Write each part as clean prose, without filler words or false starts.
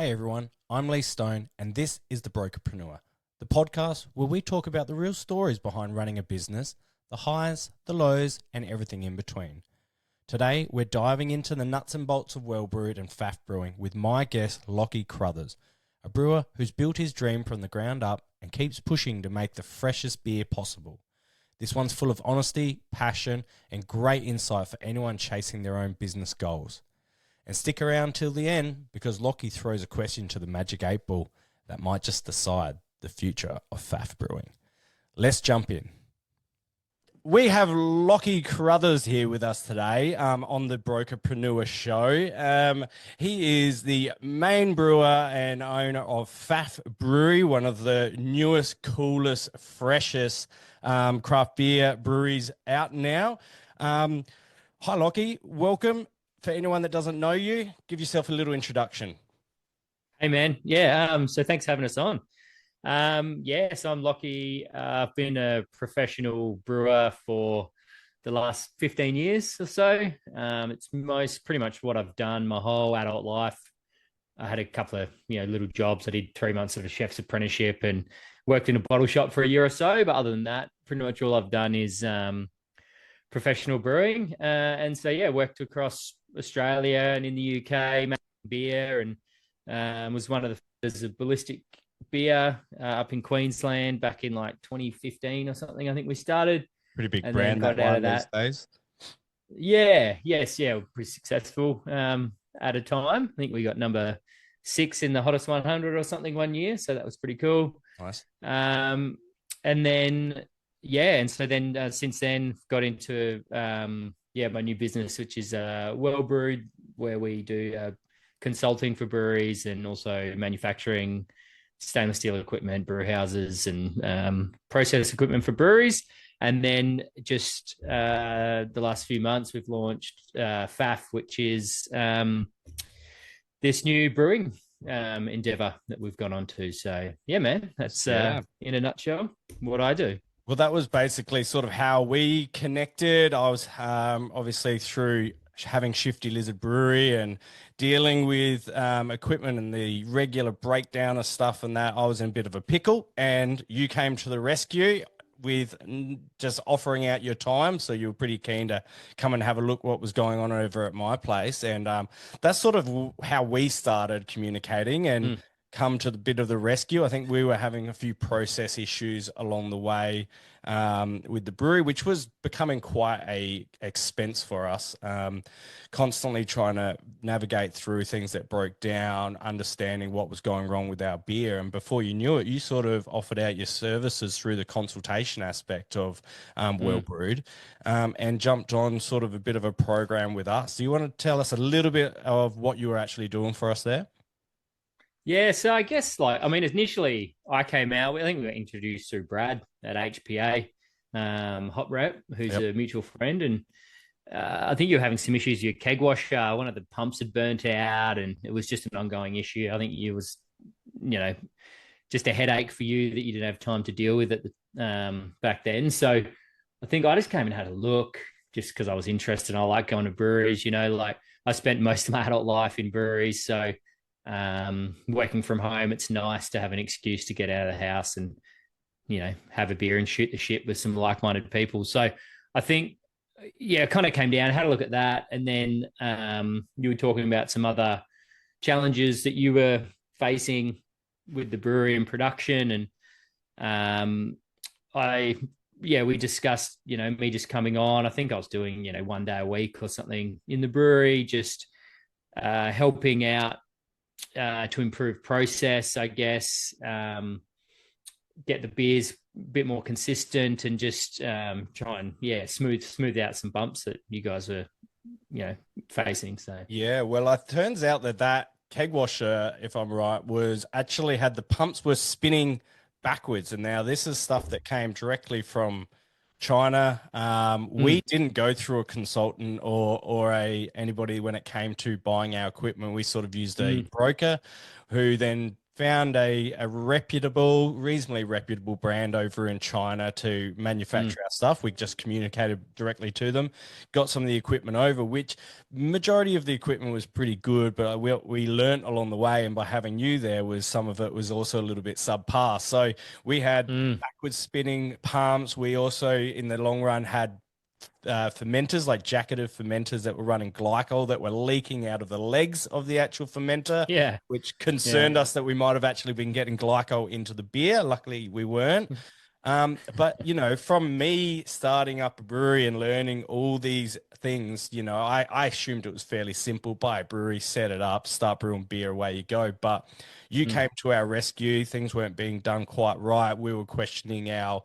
Hey everyone, I'm Lee Stone, and this is The Brokerpreneur, the podcast where we talk about the real stories behind running a business, the highs, the lows, and everything in between. Today, we're diving into the nuts and bolts of well brewed and Faff brewing with my guest, Lachy Crothers, a brewer who's built his dream from the ground up and keeps pushing to make the freshest beer possible. This one's full of honesty, passion, and great insight for anyone chasing their own business goals. And stick around till the end because Lachy throws a question to the Magic 8 Ball that might just decide the future of Faff Brewing. Let's jump in. We have Lachy Crothers here with us today on the Brokerpreneur Show. He is the main brewer and owner of Faff Brewery, one of the newest, coolest, freshest craft beer breweries out now. Hi, Lachy. Welcome. For anyone that doesn't know you, give yourself a little introduction. Hey, man. Yeah. So thanks for having us on. So I'm Lachy. I've been a professional brewer for the last 15 years or so. It's pretty much what I've done my whole adult life. I had a couple of, little jobs. I did 3 months of a chef's apprenticeship and worked in a bottle shop for a year or so. But other than that, pretty much all I've done is professional brewing. Worked across Australia and in the UK, making beer, and was one of the ballistic beer up in Queensland back in like 2015 or something. I think we started. Pretty big and brand then got out of that these days. We're pretty successful at a time. I think we got number 6 in the hottest 100 or something one year, so that was pretty cool. Nice. Since then got into my new business, which is Well Brewed, where we do consulting for breweries and also manufacturing stainless steel equipment, brew houses, and process equipment for breweries. And then just the last few months, we've launched Faff, which is this new brewing endeavor that we've gone on to. So, yeah, man, that's in a nutshell what I do. Well, that was basically sort of how we connected. I was obviously through having Shifty Lizard Brewery and dealing with equipment and the regular breakdown of stuff and that. I was in a bit of a pickle, and you came to the rescue with just offering out your time. So you were pretty keen to come and have a look what was going on over at my place. And that's sort of how we started communicating and come to the bit of the rescue. I think we were having a few process issues along the way with the brewery, which was becoming quite a expense for us. Constantly trying to navigate through things that broke down, understanding what was going wrong with our beer. And before you knew it, you sort of offered out your services through the consultation aspect of Well Brewed, and jumped on sort of a bit of a program with us. Do you want to tell us a little bit of what you were actually doing for us there? Yeah, so I guess initially I came out. I think we got introduced through Brad at HPA, Hop Rep, who's a mutual friend, and I think you were having some issues with your keg washer. One of the pumps had burnt out, and it was just an ongoing issue. I think it was, just a headache for you that you didn't have time to deal with it back then. So I think I just came and had a look just because I was interested. I like going to breweries. I spent most of my adult life in breweries, so. Working from home, it's nice to have an excuse to get out of the house and have a beer and shoot the shit with some like-minded people. So I think it kind of came down, had a look at that, and then you were talking about some other challenges that you were facing with the brewery and production, and we discussed me just coming on. I think I was doing 1 day a week or something in the brewery, just helping out to improve process, I guess, get the beers a bit more consistent, and just try and smooth out some bumps that you guys were facing. So well, it turns out that keg washer, if I'm right, was actually had the pumps were spinning backwards, and now this is stuff that came directly from China. We didn't go through a consultant or anybody when it came to buying our equipment. We sort of used a broker who then found a reasonably reputable brand over in China to manufacture our stuff. We just communicated directly to them, got some of the equipment over, which majority of the equipment was pretty good, but we learnt along the way, and by having you there, was some of it was also a little bit subpar. So we had backwards spinning pumps. We also, in the long run, had fermenters, like jacketed fermenters that were running glycol that were leaking out of the legs of the actual fermenter, Yeah. which concerned us that we might have actually been getting glycol into the beer. Luckily, we weren't. But, you know, from me starting up a brewery and learning all these things, you know, I assumed it was fairly simple. Buy a brewery, set it up, start brewing beer, away you go. But you came to our rescue. Things weren't being done quite right. We were questioning our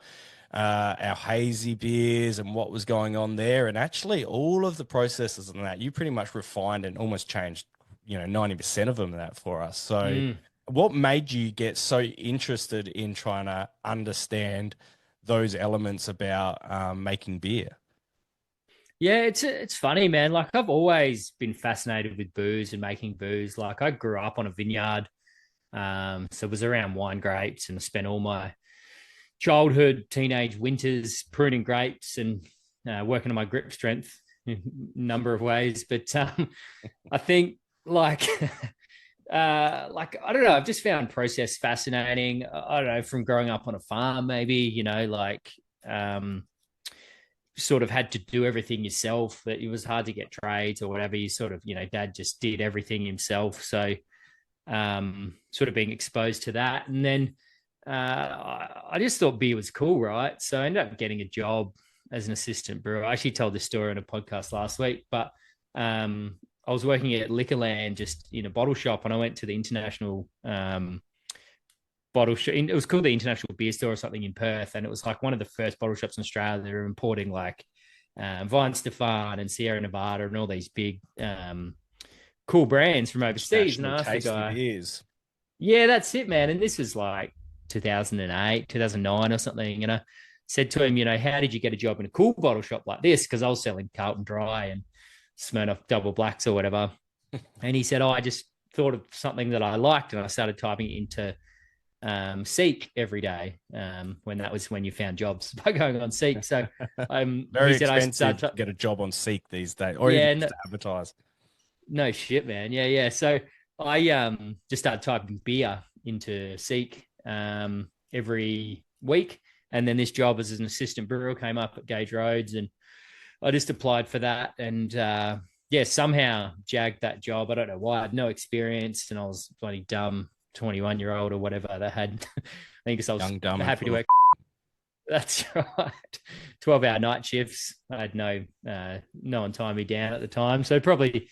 hazy beers and what was going on there. And actually all of the processes and that, you pretty much refined and almost changed, you know, 90% of them that for us. So what made you get so interested in trying to understand those elements about making beer? Yeah, it's funny, man. Like, I've always been fascinated with booze and making booze. Like, I grew up on a vineyard, so it was around wine grapes, and I spent all my childhood, teenage winters pruning grapes and working on my grip strength in a number of ways. But I think, like, like, I don't know, I've just found process fascinating. I don't know, from growing up on a farm, maybe, you know, like, sort of had to do everything yourself. That it was hard to get trades or whatever. You sort of, you know, dad just did everything himself. So sort of being exposed to that. And then I just thought beer was cool, right? So I ended up getting a job as an assistant brewer. I actually told this story on a podcast last week, but I was working at Liquorland, just in a bottle shop, and I went to the international bottle shop. It was called the International Beer Store or something in Perth, and it was like one of the first bottle shops in Australia. They were importing like Vine Stefan and Sierra Nevada and all these big cool brands from overseas. And I asked the guy, beers. yeah, that's it, man. And this was like 2008, 2009 or something. And I said to him, you know, how did you get a job in a cool bottle shop like this? Because I was selling Carlton Dry and Smirnoff Double Blacks or whatever. And he said, oh, I just thought of something that I liked, and I started typing it into Seek every day, when you found jobs by going on Seek. So very he said, expensive to get a job on Seek these days, or even to advertise. No shit, man. Yeah. So I just started typing beer into Seek every week, and then this job as an assistant brewer came up at Gage Roads, and I just applied for that, and somehow jagged that job. I don't know why. I had no experience, and I was bloody dumb 21-year-old or whatever that had. I think because I was young, dumb, happy to work. That's right. 12-hour night shifts. I had no one tying me down at the time, so probably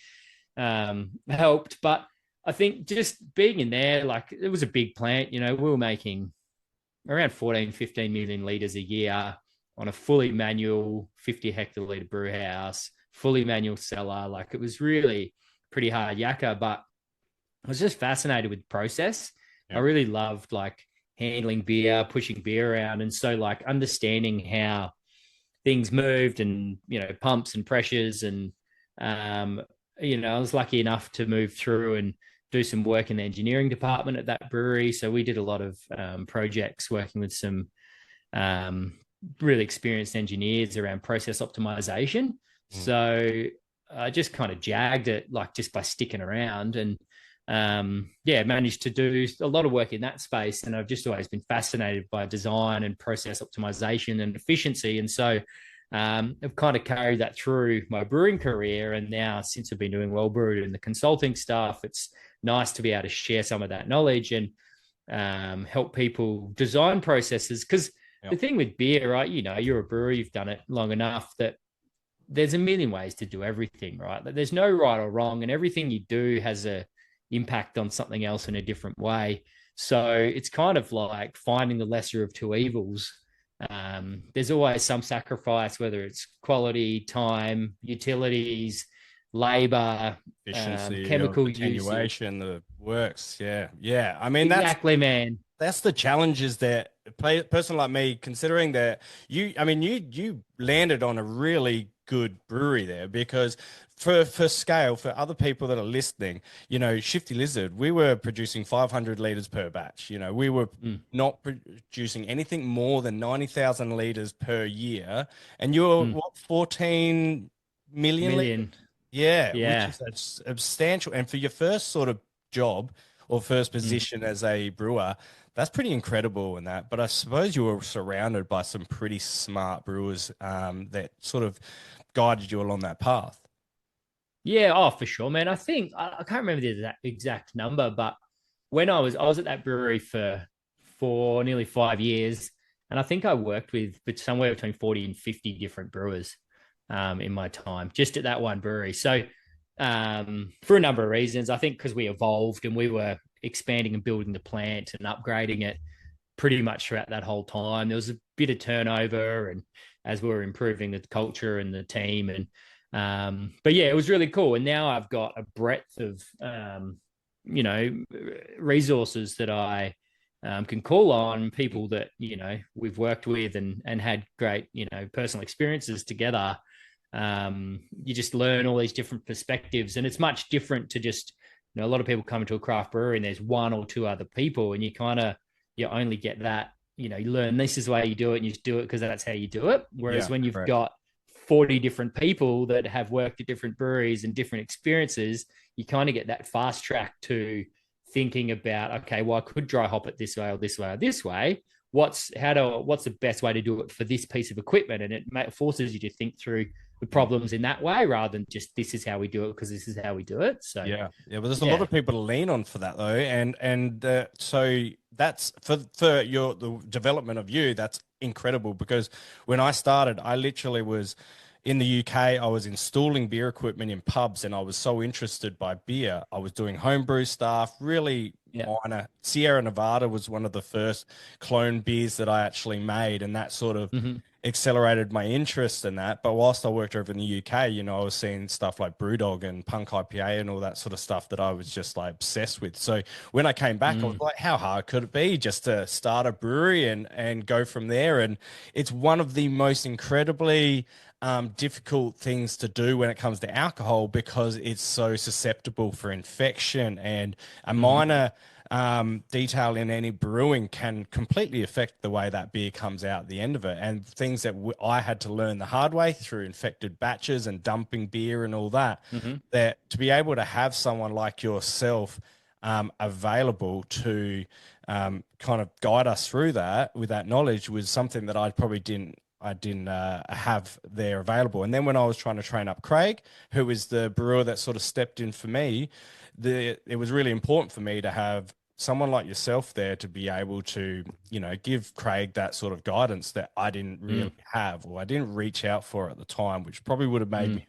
helped. But I think just being in there, like, it was a big plant. You know, we were making around 14, 15 million litres a year on a fully manual 50 hectolitre brew house, fully manual cellar. Like, it was really pretty hard yakka, but I was just fascinated with the process. Yeah. I really loved, like, handling beer, pushing beer around. And so, like, understanding how things moved and, you know, pumps and pressures. And, you know, I was lucky enough to move through and do some work in the engineering department at that brewery. So we did a lot of projects working with some really experienced engineers around process optimization. So I just kind of jagged it, like, just by sticking around, and managed to do a lot of work in that space. And I've just always been fascinated by design and process optimization and efficiency. And so I've kind of carried that through my brewing career. And now, since I've been doing Well Brewed and the consulting stuff, it's nice to be able to share some of that knowledge and help people design processes. Because the thing with beer, right, you know, you're a brewer, you've done it long enough that there's a million ways to do everything, right? There's no right or wrong, and everything you do has a impact on something else in a different way. So it's kind of like finding the lesser of two evils. There's always some sacrifice, whether it's quality, time, utilities, labor, efficiency, chemical attenuation, the works. Yeah. I mean, exactly, man. That's the challenges that a person like me, considering that you landed on a really good brewery there because for scale, for other people that are listening, Shifty Lizard, we were producing 500 liters per batch. We were Mm, not producing anything more than 90,000 liters per year. And you're mm. what, 14 million liters? Million. Yeah, which Yeah. is a substantial. And for your first sort of job or first Mm. position as a brewer, that's pretty incredible in that. But I suppose you were surrounded by some pretty smart brewers that sort of guided you along that path. Yeah, oh, for sure, man. I think I can't remember the exact number, but when I was at that brewery for nearly 5 years, and I think I worked with but somewhere between 40 and 50 different brewers in my time, just at that one brewery. So for a number of reasons, I think because we evolved and we were expanding and building the plant and upgrading it pretty much throughout that whole time. There was a bit of turnover, and as we were improving the culture and the team, and but yeah, it was really cool. And now I've got a breadth of you know resources that I can call on, people that we've worked with and had great personal experiences together. You just learn all these different perspectives, and it's much different to just a lot of people come into a craft brewery and there's one or two other people, and you only get that. You learn this is the way you do it, and you just do it because that's how you do it. Whereas Yeah, when you've correct. got 40 different people that have worked at different breweries and different experiences, you kind of get that fast track to thinking about, okay, well, I could dry hop it this way or this way or this way. What's the best way to do it for this piece of equipment? And it forces you to think through the problems in that way rather than just this is how we do it because this is how we do it. So Yeah, yeah, but there's a lot yeah. of people to lean on for that though, and so that's for your the development of you. That's incredible because when I started, I literally was in the UK. I was installing beer equipment in pubs, and I was so interested by beer. I was doing homebrew stuff, really Yeah. minor. Sierra Nevada was one of the first clone beers that I actually made, and that sort of Mm-hmm. accelerated my interest in that. But whilst I worked over in the UK, I was seeing stuff like Brewdog and Punk IPA and all that sort of stuff that I was just like obsessed with. So when I came back, I was Mm. like, how hard could it be just to start a brewery and go from there? And it's one of the most incredibly difficult things to do when it comes to alcohol because it's so susceptible for infection and a Mm-hmm. minor detail in any brewing can completely affect the way that beer comes out at the end of it. And things that I had to learn the hard way through infected batches and dumping beer and all that, Mm-hmm. that to be able to have someone like yourself available to kind of guide us through that with that knowledge was something that I didn't have there available. And then when I was trying to train up Craig, who was the brewer that sort of stepped in for me, it was really important for me to have someone like yourself there to be able to, give Craig that sort of guidance that I didn't Mm. really have or I didn't reach out for at the time, which probably would have made Mm. me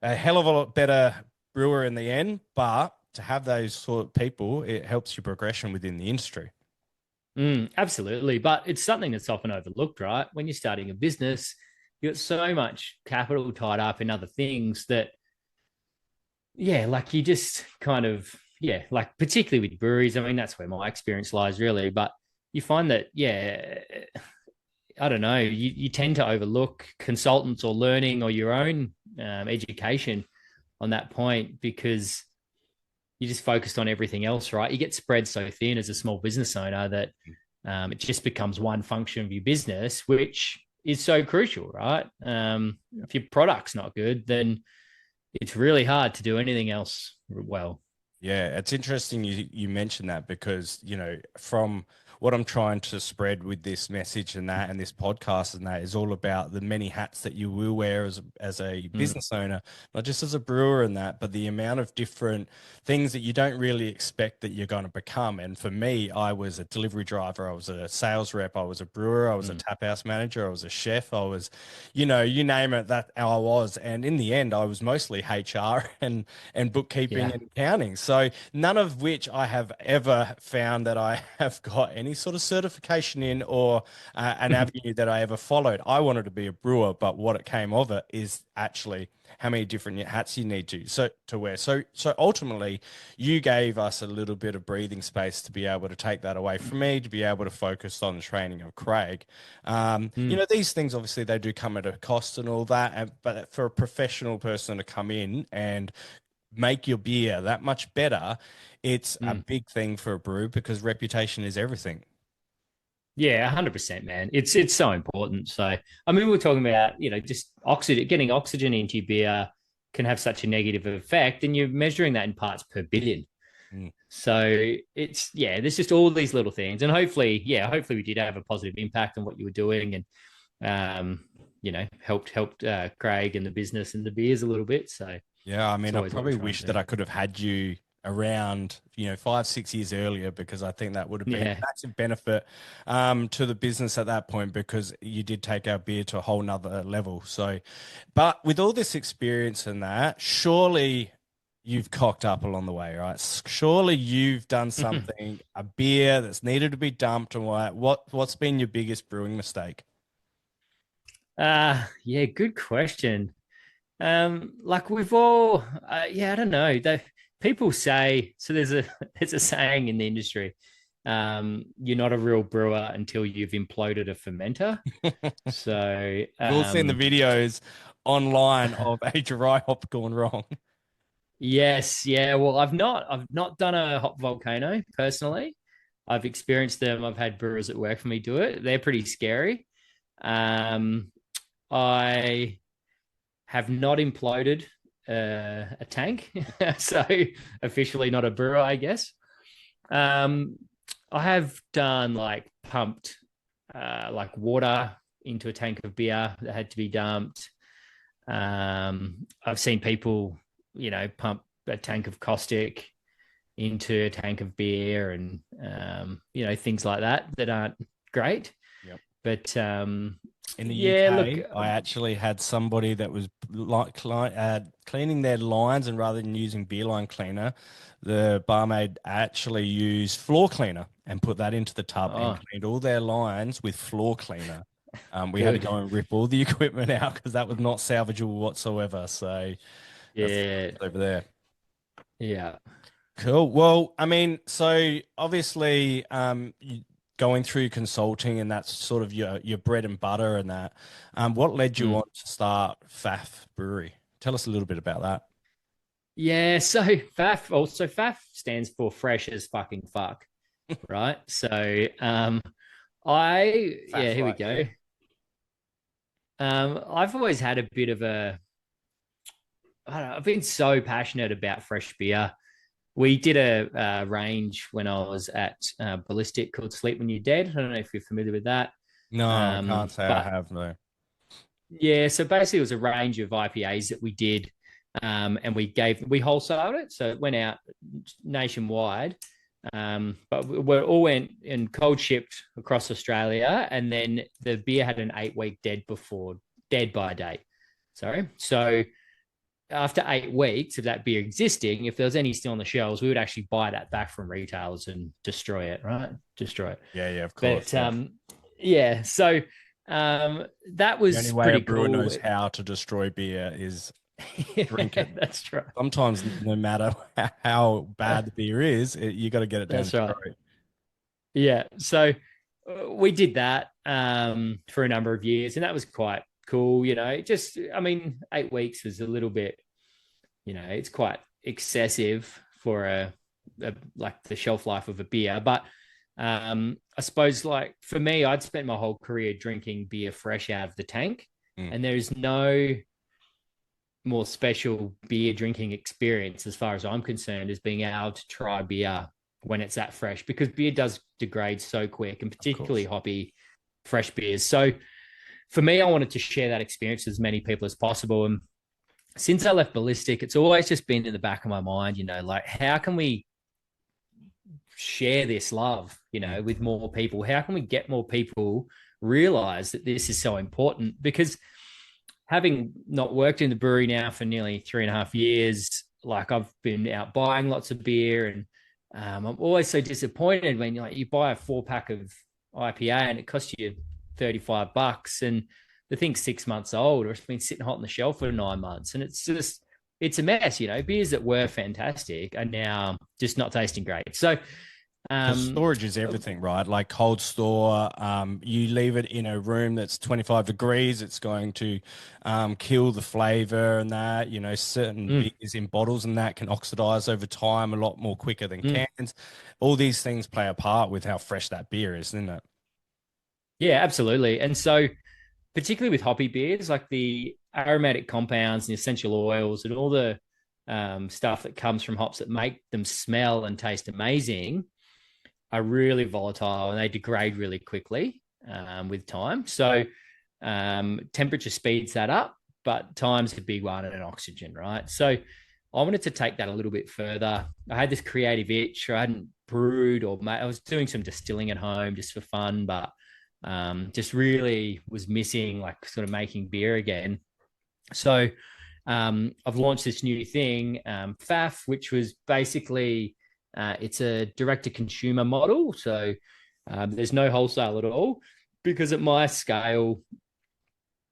a hell of a lot better brewer in the end. But to have those sort of people, it helps your progression within the industry. Absolutely. But it's something that's often overlooked, right? When you're starting a business, you got so much capital tied up in other things that, yeah, like you just kind of, yeah, like particularly with breweries. I mean, that's where my experience lies really. But you find that, yeah, I don't know, you tend to overlook consultants or learning or your own education on that point because you just focused on everything else, right? You get spread so thin as a small business owner that it just becomes one function of your business, which is so crucial, right? If your product's not good, then it's really hard to do anything else well. Yeah, it's interesting you mentioned that because, from what I'm trying to spread with this message and this podcast and that is all about the many hats that you will wear as a Mm, business owner, not just as a brewer and that, but the amount of different things that you don't really expect that you're going to become. And for me, I was a delivery driver, I was a sales rep, I was a brewer, I was a mm, tap house manager, I was a chef, I was, you name it, that I was. And in the end, I was mostly HR and bookkeeping yeah. and accounting. So none of which I have ever found that I have got any any sort of certification in or an avenue that I ever followed. I wanted to be a brewer, but what it came of it is actually how many different hats you need to wear. So ultimately, you gave us a little bit of breathing space to be able to take that away from me, to be able to focus on the training of Craig. These things obviously they do come at a cost and all that, but for a professional person to come in and make your beer that much better, it's a big thing for a brew because reputation is everything. Yeah, 100%, man. It's so important. So, I mean, we're talking about, just oxygen, getting oxygen into your beer can have such a negative effect, and you're measuring that in parts per billion. Mm. So there's just all these little things, and hopefully we did have a positive impact on what you were doing, and helped Craig and the business and the beers a little bit. So yeah, I it's mean, I always what we're probably trying wish to that do. I could have had you around, 5, 6 years earlier, because I think that would have been a Yeah. massive benefit to the business at that point, because you did take our beer to a whole nother level. So, but with all this experience and that, surely you've cocked up along the way, right? Surely you've done something, a beer that's needed to be dumped and what's been your biggest brewing mistake? Yeah, good question. Like we've all, I don't know. People say so. There's a there's a saying in the industry. You're not a real brewer until you've imploded a fermenter. So, We've all seen the videos online of a dry hop gone wrong. yes, yeah. Well, I've not done a hop volcano personally. I've experienced them. I've had brewers at work for me do it. They're pretty scary. Um, I have not imploded a tank, so officially not a brewer, I guess. Um, I have done like pumped like water into a tank of beer that had to be dumped. I've seen people, pump a tank of caustic into a tank of beer, and things like that aren't great. Yep. But In the yeah, look, UK, I actually had somebody that was cleaning their lines, and rather than using beer line cleaner, the barmaid actually used floor cleaner and put that into the tub and oh, cleaned all their lines with floor cleaner. We had to good. go and rip all the equipment out because that was not salvageable whatsoever. So that's the Yeah, difference over there. yeah. Cool. Well, I mean, so obviously, going through consulting and that's sort of your bread and butter and that. What led you Mm. on to start Faff Brewery? Tell us a little bit about that. Yeah, so Faff stands for fresh as fucking fuck, right? So Faff, here we right? go. Yeah. I've always had a bit of I don't know, I've been so passionate about fresh beer. We did a range when I was at Ballistic called Sleep When You're Dead. I don't know if you're familiar with that. No, can't say I But have, no. yeah, so basically it was a range of IPAs that we did, and we wholesaled it, so it went out nationwide. But we all went and cold shipped across Australia, and then the beer had an 8 week dead by date. Sorry, so after 8 weeks of that beer existing, if there was any still on the shelves, we would actually buy that back from retailers and destroy it, right? Destroy it. Yeah, yeah, of course. But Yeah. yeah, so that The only was way a pretty brewer cool. knows how to destroy beer is drink Yeah, it. that's true. Sometimes, no matter how bad the beer is, you got to get it down the That's right. throat. Yeah. So we did that for a number of years, and that was quite cool. Just, I mean, 8 weeks was a little bit, it's quite excessive for like the shelf life of a beer. But I suppose, like for me, I'd spent my whole career drinking beer fresh out of the tank, Mm. and there's no more special beer drinking experience, as far as I'm concerned, as being able to try beer when it's that fresh, because beer does degrade so quick, and Of particularly course. hoppy fresh beers. So for me, I wanted to share that experience with as many people as possible. And since I left Ballistic, it's always just been in the back of my mind, like how can we share this love, Mm. with more people? How can we get more people realize that this is so important? Because having not worked in the brewery now for nearly 3.5 years, like I've been out buying lots of beer, and I'm always so disappointed when you buy a 4-pack of IPA and it costs you $35 and the thing's 6 months old, or it's been sitting hot on the shelf for 9 months. And it's a mess, beers that were fantastic are now just not tasting great. So, storage is everything, right? Like cold store, you leave it in a room that's 25 degrees, it's going to kill the flavor and that, certain beers in bottles and that can oxidize over time a lot more quicker than cans. All these things play a part with how fresh that beer is, isn't it? Yeah, absolutely. And so, particularly with hoppy beers, like the aromatic compounds and essential oils and all the stuff that comes from hops that make them smell and taste amazing, are really volatile and they degrade really quickly with time. So temperature speeds that up, but time's a big one and oxygen, right? So I wanted to take that a little bit further. I had this creative itch. I hadn't brewed I was doing some distilling at home just for fun, but just really was missing like sort of making beer again. So I've launched this new thing, Faff, which was basically it's a direct-to-consumer model. So there's no wholesale at all because at my scale,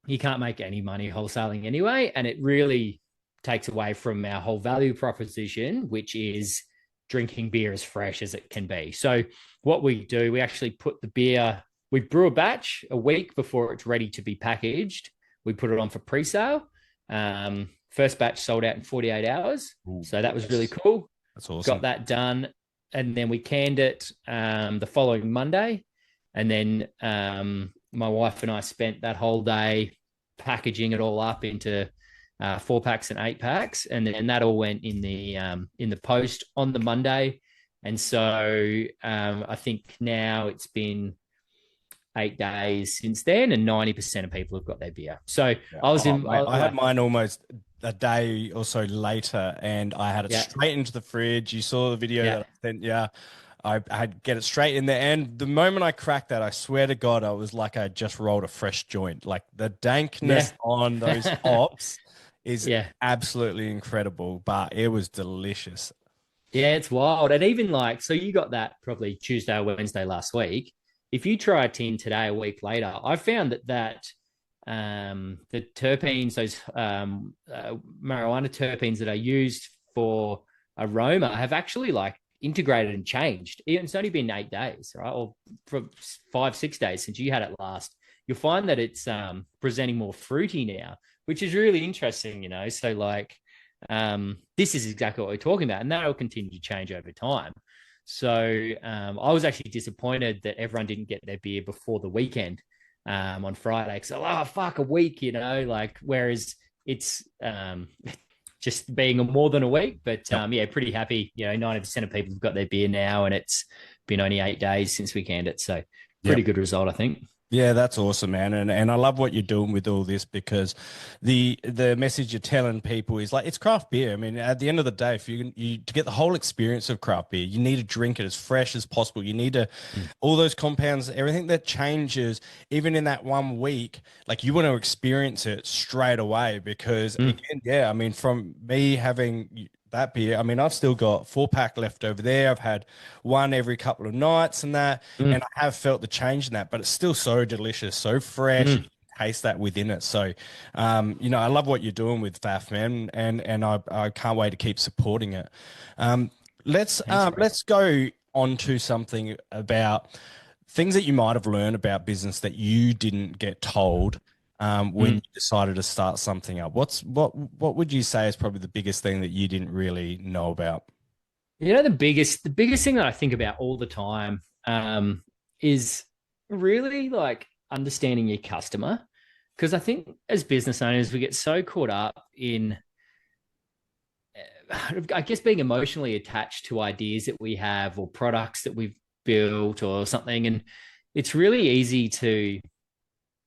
you can't make any money wholesaling anyway. And it really takes away from our whole value proposition, which is drinking beer as fresh as it can be. So what we do, we actually put the beer, we brew a batch a week before it's ready to be packaged. We put it on for pre-sale. First batch sold out in 48 hours. Ooh, so that was really cool. That's awesome. Got that done. And then we canned it the following Monday. And then my wife and I spent that whole day packaging it all up into 4-packs and 8-packs. And then that all went in the post on the Monday. And so I think now it's been 8 days since then, and 90% of people have got their beer. So yeah. I had mine almost a day or so later, and I had it straight into the fridge. You saw the video that I sent. Yeah, I had get it straight in there, and the moment I cracked that, I swear to God, I was like I just rolled a fresh joint. Like the dankness on those hops is absolutely incredible, but it was delicious. Yeah, it's wild. And even so you got that probably Tuesday or Wednesday last week. If you try a tin today, a week later, I found that the terpenes, those marijuana terpenes that are used for aroma have actually integrated and changed. It's only been 8 days, right? Or for 5-6 days since you had it last. You'll find that it's presenting more fruity now, which is really interesting, So this is exactly what we're talking about, and that will continue to change over time. So I was actually disappointed that everyone didn't get their beer before the weekend on Friday. So, a week, whereas it's just being more than a week. But pretty happy. 90% of people have got their beer now, and it's been only 8 days since we canned it. So pretty good result, I think. Yeah, that's awesome, man. And I love what you're doing with all this, because the message you're telling people is it's craft beer. I mean, at the end of the day, if you to get the whole experience of craft beer, you need to drink it as fresh as possible. You need to all those compounds, everything that changes, even in that 1 week, you want to experience it straight away, because again, I mean, from me having that beer, I mean, I've still got 4-pack left over there. I've had one every couple of nights and that, and I have felt the change in that, but it's still so delicious, so fresh. You taste that within it. So, I love what you're doing with Faff, man, and I can't wait to keep supporting it. Let's go on to something about things that you might have learned about business that you didn't get told when you decided to start something up. What would you say is probably the biggest thing that you didn't really know about? The biggest thing that I think about all the time is really understanding your customer. Because I think as business owners, we get so caught up in, I guess, being emotionally attached to ideas that we have or products that we've built or something. And it's really easy to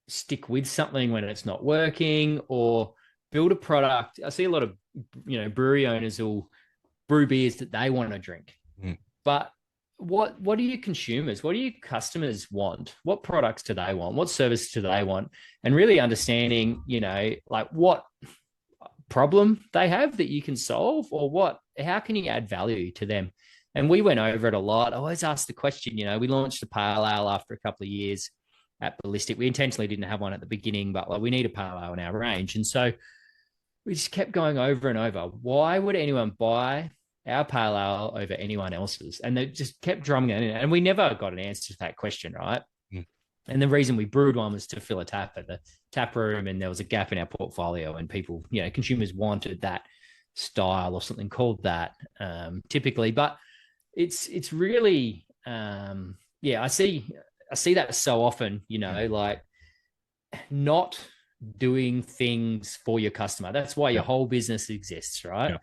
stick with something when it's not working, or build a product. I see a lot of, brewery owners will brew beers that they want to drink. But what do your consumers, what do your customers want? What products do they want? What service do they want? And really understanding, what problem they have that you can solve, or how can you add value to them? And we went over it a lot. I always asked the question, we launched a pale ale after a couple of years at Ballistic. We intentionally didn't have one at the beginning, but like we need a pale ale in our range. And so we just kept going over and over. Why would anyone buy our pale ale over anyone else's? And they just kept drumming it in. And we never got an answer to that question, right? Mm. And the reason we brewed one was to fill a tap at the tap room, and there was a gap in our portfolio, and people, consumers wanted that style or something called that, typically. But it's really, I see that so often, like not doing things for your customer. That's why your whole business exists, right? Yeah.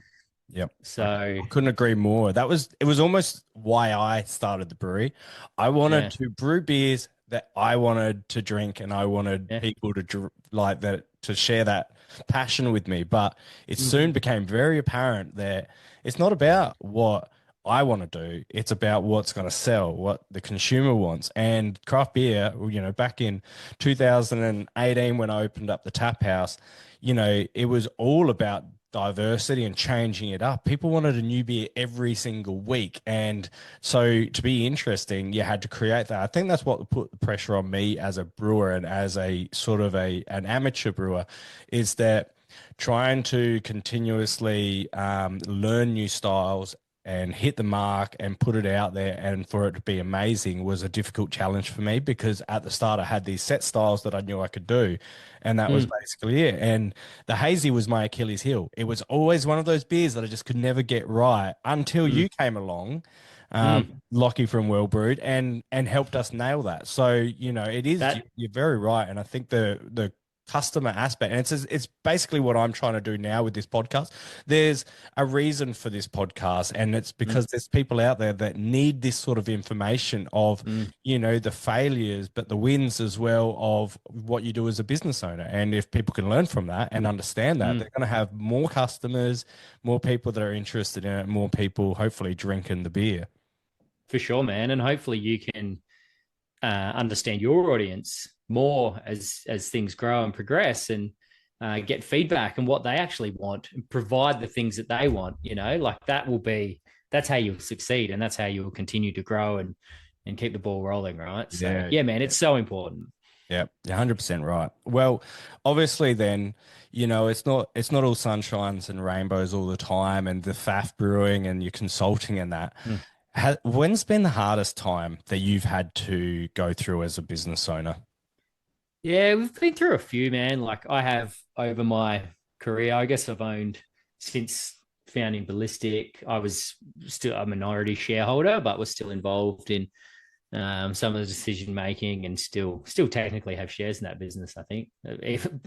Yep. So I couldn't agree more. It was almost why I started the brewery. I wanted to brew beers that I wanted to drink, and I wanted people to like that, to share that passion with me. But it soon became very apparent that it's not about what I want to do. It's about what's going to sell, what the consumer wants. And craft beer, back in 2018 when I opened up the tap house, it was all about diversity and changing it up. People wanted a new beer every single week. And so to be interesting, you had to create that. I think that's what put the pressure on me as a brewer and as a sort of an amateur brewer, is that trying to continuously learn new styles and hit the mark and put it out there, and for it to be amazing was a difficult challenge for me, because at the start I had these set styles that I knew I could do, and that was basically it. And the hazy was my Achilles heel. It was always one of those beers that I just could never get right until you came along, Lachy from Well Brewed, and helped us nail that. So it is you're very right, and I think the customer aspect, and it's basically what I'm trying to do now with this podcast. There's a reason for this podcast, and it's because there's people out there that need this sort of information of the failures but the wins as well of what you do as a business owner. And if people can learn from that and understand that, they're going to have more customers, more people that are interested in it, more people hopefully drinking the beer. For sure, man. And hopefully you can understand your audience more as things grow and progress, and get feedback and what they actually want, and provide the things that they want. Like that's how you'll succeed, and that's how you will continue to grow and keep the ball rolling, right? So yeah, man, it's so important. Yeah, 100% right. Well, obviously then, it's not all sunshines and rainbows all the time, and the Faff brewing and your consulting and that. When's been the hardest time that you've had to go through as a business owner? Yeah, we've been through a few, man. Like I have over my career, I guess I've owned since founding Ballistic. I was still a minority shareholder, but was still involved in some of the decision making, and still technically have shares in that business, I think,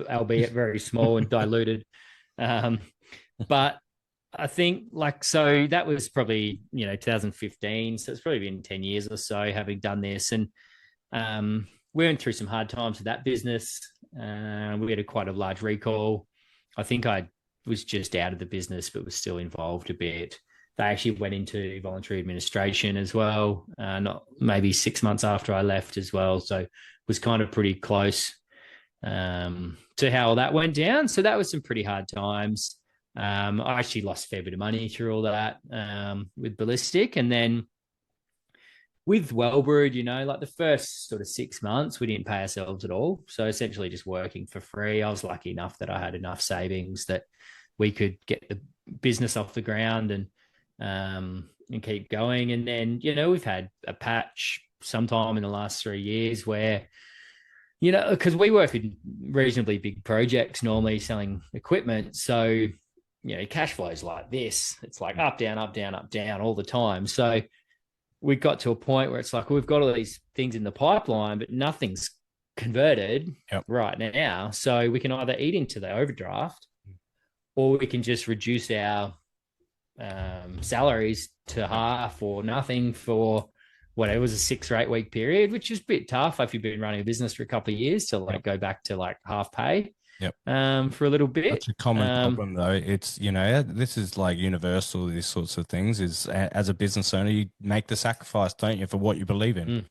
albeit very small and diluted. But I think so that was probably 2015, so it's probably been 10 years or so having done this. And we went through some hard times with that business. We had quite a large recall. I think I was just out of the business, but was still involved a bit. They actually went into voluntary administration as well, not maybe 6 months after I left as well. So was kind of pretty close to how that went down. So that was some pretty hard times. I actually lost a fair bit of money through all that with Ballistic. And then with Well Brewed, like the first sort of 6 months, we didn't pay ourselves at all. So essentially just working for free. I was lucky enough that I had enough savings that we could get the business off the ground and keep going. And then, we've had a patch sometime in the last 3 years where, because we work in reasonably big projects, normally selling equipment. So, cash flows like this, it's like up, down, up, down, up, down all the time. So we got to a point where it's like, we've got all these things in the pipeline, but nothing's converted right now. So we can either eat into the overdraft, or we can just reduce our salaries to half or nothing for whatever was a 6 or 8 week period, which is a bit tough if you've been running a business for a couple of years to go back to half pay. For a little bit. That's a common problem, though. It's, this is universal, these sorts of things, is as a business owner, you make the sacrifice, don't you, for what you believe in.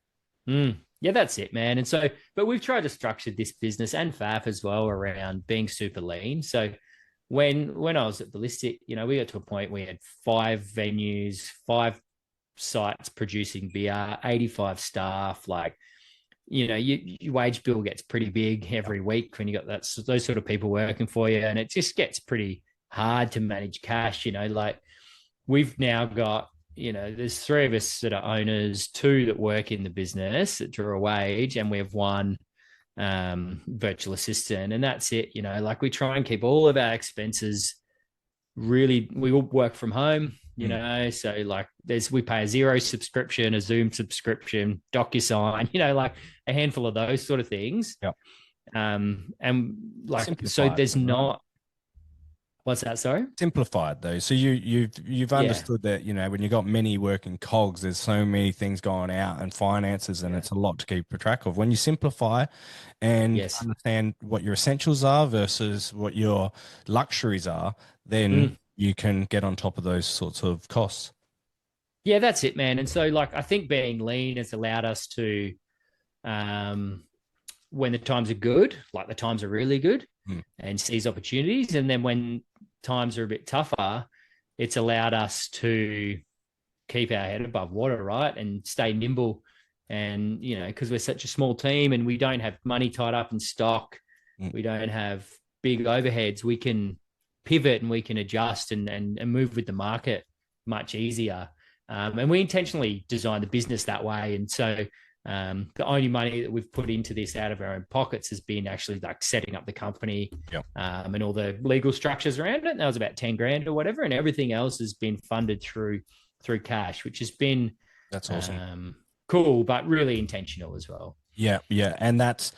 Yeah, that's it, man. And so, but we've tried to structure this business and Faff as well around being super lean. So when I was at Ballistic, we got to a point where we had 5 venues, 5 sites producing beer, 85 staff. Like, your wage bill gets pretty big every week when you got those sort of people working for you, and it just gets pretty hard to manage cash. Like we've now got, there's three of us that are owners, two that work in the business that draw a wage, and we have one virtual assistant, and that's it. Like we try and keep all of our expenses really. We all work from home, so like we pay a Xero subscription, a Zoom subscription, DocuSign, like a handful of those sort of things. Yep. And like so Simplified, there's right? not. What's that? Sorry. Simplified though. So you've understood that, when you got many working cogs, there's so many things going out and finances, and it's a lot to keep track of. When you simplify and understand what your essentials are versus what your luxuries are, then you can get on top of those sorts of costs. Yeah, that's it, man. And so like I think being lean has allowed us to, when the times are good, like the times are really good, and seize opportunities. And then when times are a bit tougher, it's allowed us to keep our head above water, right? And stay nimble. And, because we're such a small team and we don't have money tied up in stock, we don't have big overheads, we can pivot and we can adjust and move with the market much easier. And we intentionally designed the business that way. And so the only money that we've put into this out of our own pockets has been actually like setting up the company, and all the legal structures around it. That was about 10 grand or whatever. And everything else has been funded through cash, which has been That's awesome. Cool, but really intentional as well. Yeah, and that's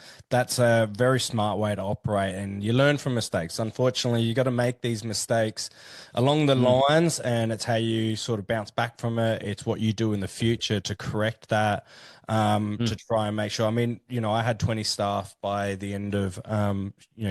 a very smart way to operate, and you learn from mistakes. Unfortunately, you got to make these mistakes along the lines, and it's how you sort of bounce back from it. It's what you do in the future to correct that, to try and make sure. I mean, I had 20 staff by the end of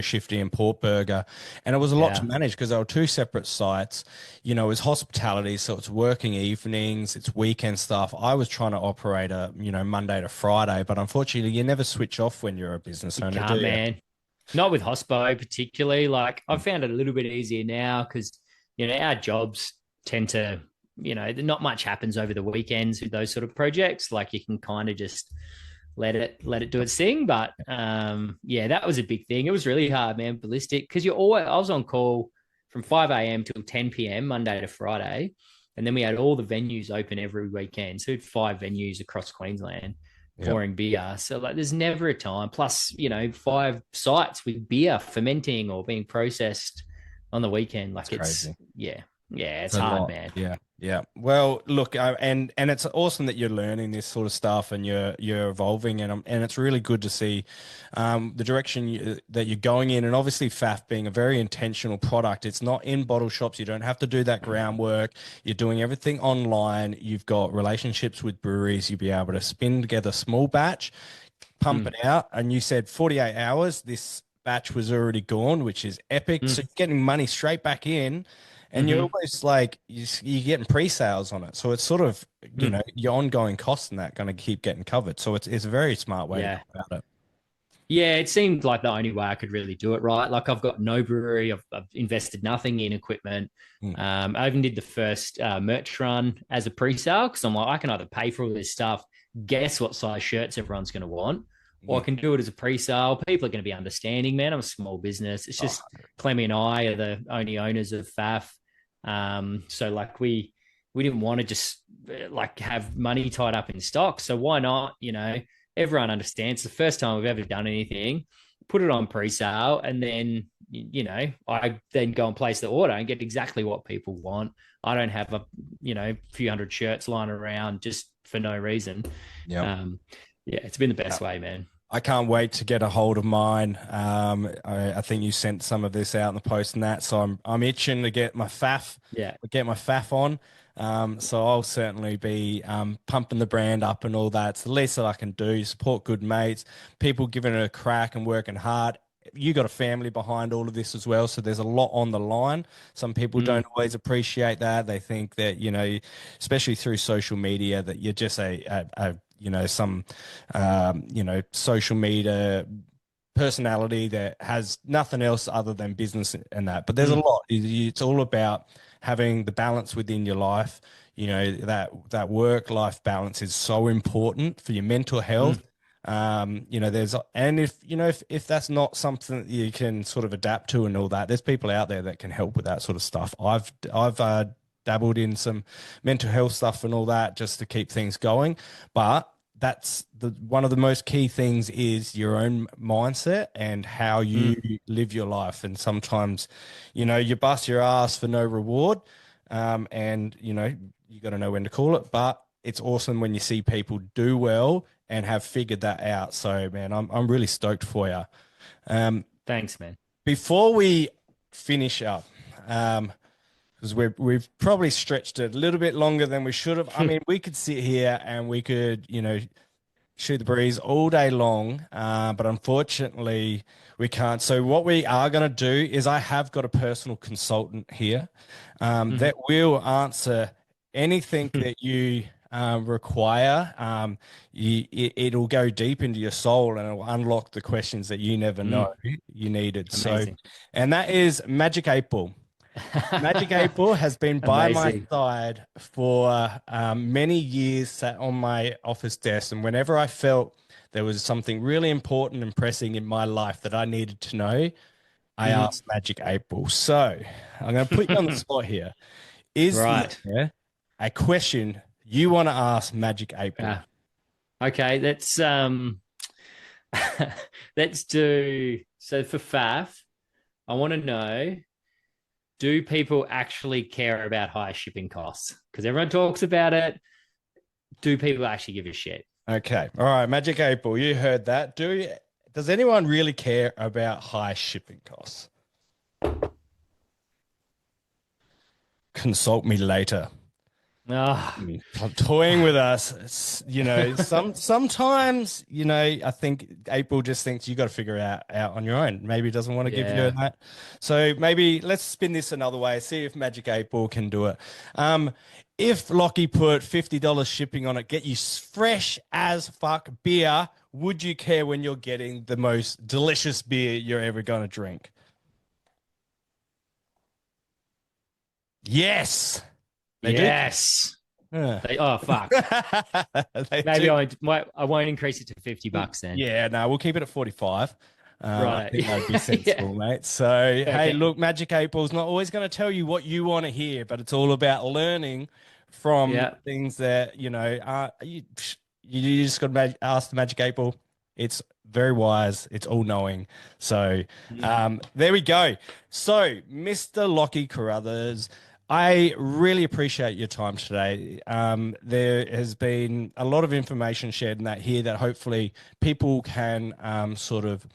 Shifty and Portburger, and it was a lot to manage because there were two separate sites. It was hospitality, so it's working evenings, it's weekend stuff. I was trying to operate a Monday to Friday, but unfortunately, you never switch off when you're a business owner, can't, man. Not with hospo particularly. Like I've found it a little bit easier now because our jobs tend to, not much happens over the weekends with those sort of projects. Like you can kind of just let it do its thing. But that was a big thing. It was really hard, man. Ballistic, because I was on call from 5 a.m. till 10 p.m. Monday to Friday, and then we had all the venues open every weekend. So we had 5 venues across Queensland. Pouring beer. So like there's never a time. Plus, 5 sites with beer fermenting or being processed on the weekend. Like it's crazy. It's hard, man. Yeah. Well, look, and it's awesome that you're learning this sort of stuff and you're evolving, and it's really good to see the direction that you're going in. And obviously, Faff being a very intentional product, it's not in bottle shops. You don't have to do that groundwork. You're doing everything online. You've got relationships with breweries. You'll be able to spin together a small batch, pump it out, and you said 48 hours. This batch was already gone, which is epic. So you're getting money straight back in. And you're almost like you're getting pre-sales on it, so it's sort of your ongoing costs and that going to keep getting covered. So it's a very smart way to go about it. Yeah, it seemed like the only way I could really do it, right? Like I've got no brewery, I've invested nothing in equipment. I even did the first merch run as a pre-sale because I'm like, I can either pay for all this stuff, guess what size shirts everyone's going to want, or I can do it as a pre-sale. People are going to be understanding, man. I'm a small business. It's just Clemmy and I are the only owners of Faff. So like we didn't want to just like have money tied up in stock. So why not? Everyone understands the first time we've ever done anything, put it on pre-sale, and then I then go and place the order and get exactly what people want. I don't have a few hundred shirts lying around just for no reason. It's been the best way, man. I can't wait to get a hold of mine. I think you sent some of this out in the post and that, so I'm itching to get my Faff. Get my Faff on. So I'll certainly be pumping the brand up and all that. It's the least that I can do. Support good mates, people giving it a crack and working hard. You got a family behind all of this as well, so there's a lot on the line. Some people don't always appreciate that. They think that especially through social media, that you're just some social media personality that has nothing else other than business and that. But there's a Mm. lot. It's all about having the balance within your life. You know, that work-life balance is so important for your mental health. Mm. You know, and if you know if that's not something that you can sort of adapt to and all that, there's people out there that can help with that sort of stuff. I've dabbled in some mental health stuff and all that just to keep things going, but that's one of the most key things is your own mindset and how you Mm. live your life. And sometimes, you know, you bust your ass for no reward, and you know you got to know when to call it. But it's awesome when you see people do well and have figured that out. So, man, I'm really stoked for you. Thanks, man. Before we finish up, because we've probably stretched it a little bit longer than we should have. I mean, we could sit here and we could, you know, shoot the breeze all day long, but unfortunately we can't. So what we are going to do is I have got a personal consultant here that will answer anything that you require. It'll go deep into your soul and it'll unlock the questions that you never know Mm. you needed. So, Amazing. and that is Magic 8 Ball. Magic 8 Ball has been by my Amazing. side for many years, sat on my office desk. And whenever I felt there was something really important and pressing in my life that I needed to know, I Mm. asked Magic 8 Ball. So I'm going to put you on the spot here. Is Right. there a question you want to ask Magic 8 Ball? Okay, let's do so for Faff. I want to know, do people actually care about high shipping costs? Because everyone talks about it. Do people actually give a shit? Okay. All right, Magic 8 Ball, you heard that. Does anyone really care about high shipping costs? Consult me later. Oh, Toying with us. You know, sometimes, you know, I think April just thinks you got to figure it out on your own. Maybe doesn't want to give you yeah. that. So maybe let's spin this another way, see if Magic 8 Ball can do it. If Lachy put $50 shipping on it, get you fresh as fuck beer, would you care when you're getting the most delicious beer you're ever going to drink? Yes, they do. Yes. Yeah. Oh fuck. They Maybe do. I won't increase it to $50 then. Yeah, no, we'll keep it at 45. I Right. think that'd be Yeah. sensible, mate. So, hey, Okay. look, Magic 8 Ball's not always going to tell you what you want to hear, but it's all about learning from Yeah. things that, you know, you just got to ask the Magic 8 Ball. It's very wise. It's all knowing. So, Mm. there we go. So, Mr. Lachy Crothers, I really appreciate your time today. There has been a lot of information shared in that here that hopefully people can sort of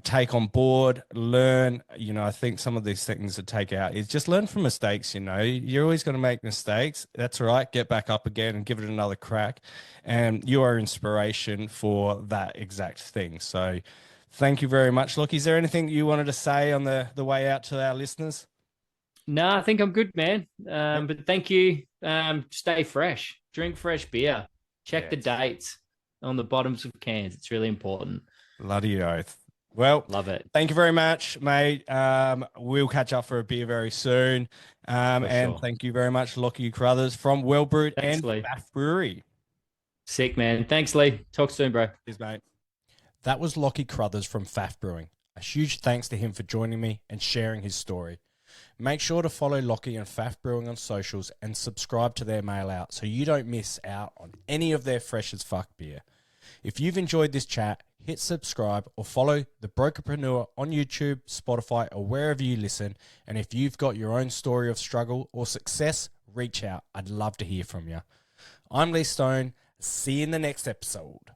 take on board, learn. You know, I think some of these things to take out is just learn from mistakes. You know, you're always going to make mistakes. That's all right. Get back up again and give it another crack. And you are inspiration for that exact thing. So thank you very much, Look. Is there anything you wanted to say on the way out to our listeners? No, I think I'm good, man. Yep. But thank you. Stay fresh. Drink fresh beer. Check the Yes. dates on the bottoms of cans. It's really important. Bloody oath. Well, Love it. thank you very much, mate. We'll catch up for a beer very soon. For And sure. thank you very much, Lachy Crothers from Well Brewed Thanks, and Lee. Faff Brewery. Sick, man. Thanks, Lee. Talk soon, bro. Cheers, mate. That was Lachy Crothers from Faff Brewing. A huge thanks to him for joining me and sharing his story. Make sure to follow Lachy and Faff Brewing on socials and subscribe to their mail out so you don't miss out on any of their fresh as fuck beer. If you've enjoyed this chat, hit subscribe or follow The Brokerpreneur on YouTube, Spotify, or wherever you listen. And if you've got your own story of struggle or success, reach out. I'd love to hear from you. I'm Lee Stone. See you in the next episode.